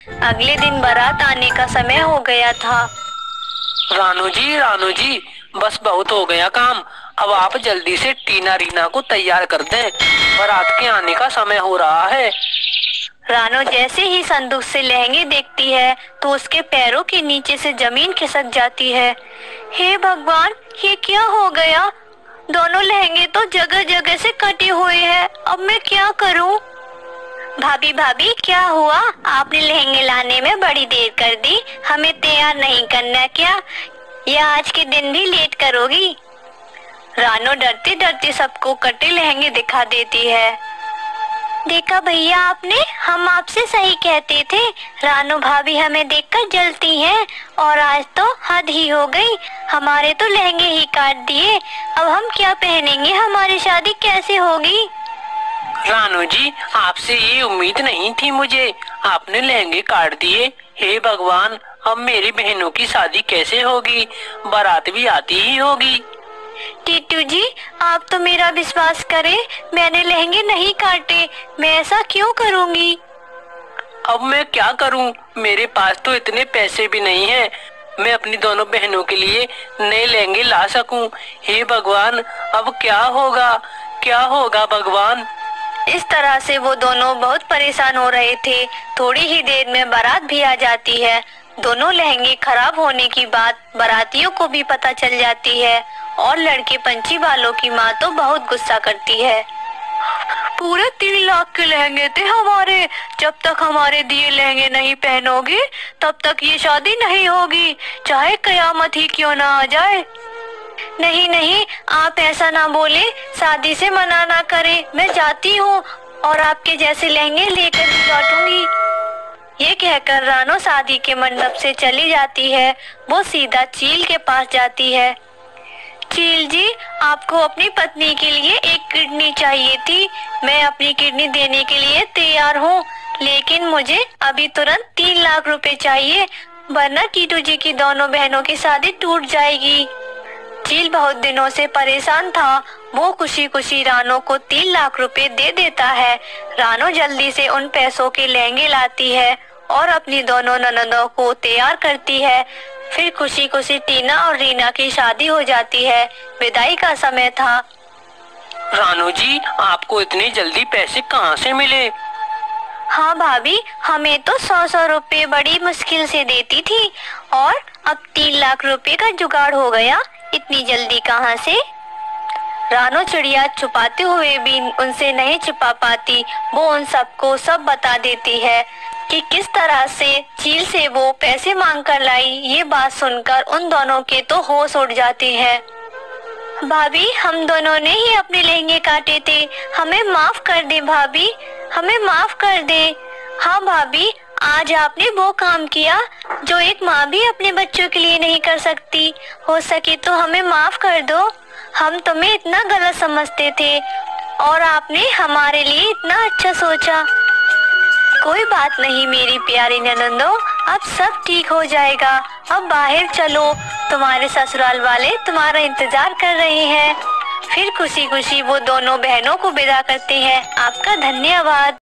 अगले दिन बारात आने का समय हो गया था। रानू जी, बस बहुत हो गया काम। अब आप जल्दी से टीना रीना को तैयार कर दें, बारात के आने का समय हो रहा है। रानू जैसे ही संदूक से लहंगे देखती है तो उसके पैरों के नीचे से जमीन खिसक जाती है। हे भगवान, ये क्या हो गया? दोनों लहंगे तो जगह जगह से कटे हुए हैं। अब मैं क्या करूं? भाभी क्या हुआ? आपने लहंगे लाने में बड़ी देर कर दी। हमें तैयार नहीं करना क्या, या आज के दिन भी लेट करोगी? रानू डरती डरती सबको कटे लहंगे दिखा देती है। देखा भैया आपने, हम आपसे सही कहते थे। रानू भाभी हमें देखकर जलती हैं और आज तो हद ही हो गई। हमारे तो लहंगे ही काट दिए। अब हम क्या पहनेंगे? हमारी शादी कैसे होगी? रानू जी, आपसे ये उम्मीद नहीं थी मुझे। आपने लहंगे काट दिए। हे भगवान, अब मेरी बहनों की शादी कैसे होगी? बारात भी आती ही होगी। टीटू जी, आप तो मेरा विश्वास करें, मैंने लहंगे नहीं काटे। मैं ऐसा क्यों करूंगी? अब मैं क्या करूं? मेरे पास तो इतने पैसे भी नहीं हैं मैं अपनी दोनों बहनों के लिए नए लहंगे ला सकूं। हे भगवान, अब क्या होगा भगवान? इस तरह से वो दोनों बहुत परेशान हो रहे थे। थोड़ी ही देर में बारात भी आ जाती है। दोनों लहंगे खराब होने की बात बारातियों को भी पता चल जाती है और लड़के पंछी वालों की माँ तो बहुत गुस्सा करती है। पूरे 3 लाख के लहंगे थे हमारे। जब तक हमारे दिए लहंगे नहीं पहनोगे तब तक ये शादी नहीं होगी, चाहे कयामत ही क्यों ना आ जाए। नहीं, आप ऐसा ना बोले। शादी से मना ना करें। मैं जाती हूँ और आपके जैसे लहंगे लेकर भी लौटूंगी। ये कहकर रानो शादी के मंडप से चली जाती है। वो सीधा चील के पास जाती है। चील जी, आपको अपनी पत्नी के लिए एक किडनी चाहिए थी। मैं अपनी किडनी देने के लिए तैयार हूँ, लेकिन मुझे अभी तुरंत 3 लाख रुपए चाहिए, वरना टीटू जी की दोनों बहनों की शादी टूट जाएगी। चील बहुत दिनों से परेशान था। वो खुशी खुशी रानो को 3 लाख रुपए दे देता है। रानो जल्दी से उन पैसों के लहंगे लाती है और अपनी दोनों ननदों को तैयार करती है। फिर खुशी खुशी टीना और रीना की शादी हो जाती है। विदाई का समय था। रानू जी, आपको इतनी जल्दी पैसे कहाँ से मिले? हाँ भाभी, हमें तो 100 रुपए बड़ी मुश्किल से देती थी और अब 3 लाख रुपए का जुगाड़ हो गया। इतनी जल्दी कहाँ से? रानो चिड़िया छुपाते हुए भी उनसे नहीं छुपा पाती। वो उन सबको सब बता देती है कि किस तरह से चील से वो पैसे मांग कर लाई। ये बात सुनकर उन दोनों के तो होश उड़ जाते हैं। भाभी, हम दोनों ने ही अपने लहंगे काटे थे। हमें माफ कर दे भाभी, हमें माफ कर दे। हाँ भाभी, आज आपने वो काम किया जो एक माँ भी अपने बच्चों के लिए नहीं कर सकती। हो सके तो हमें माफ कर दो। हम तुम्हें इतना गलत समझते थे और आपने हमारे लिए इतना अच्छा सोचा। कोई बात नहीं मेरी प्यारी ननंदो, अब सब ठीक हो जाएगा। अब बाहर चलो, तुम्हारे ससुराल वाले तुम्हारा इंतजार कर रहे हैं। फिर खुशी खुशी वो दोनों बहनों को विदा करते हैं। आपका धन्यवाद।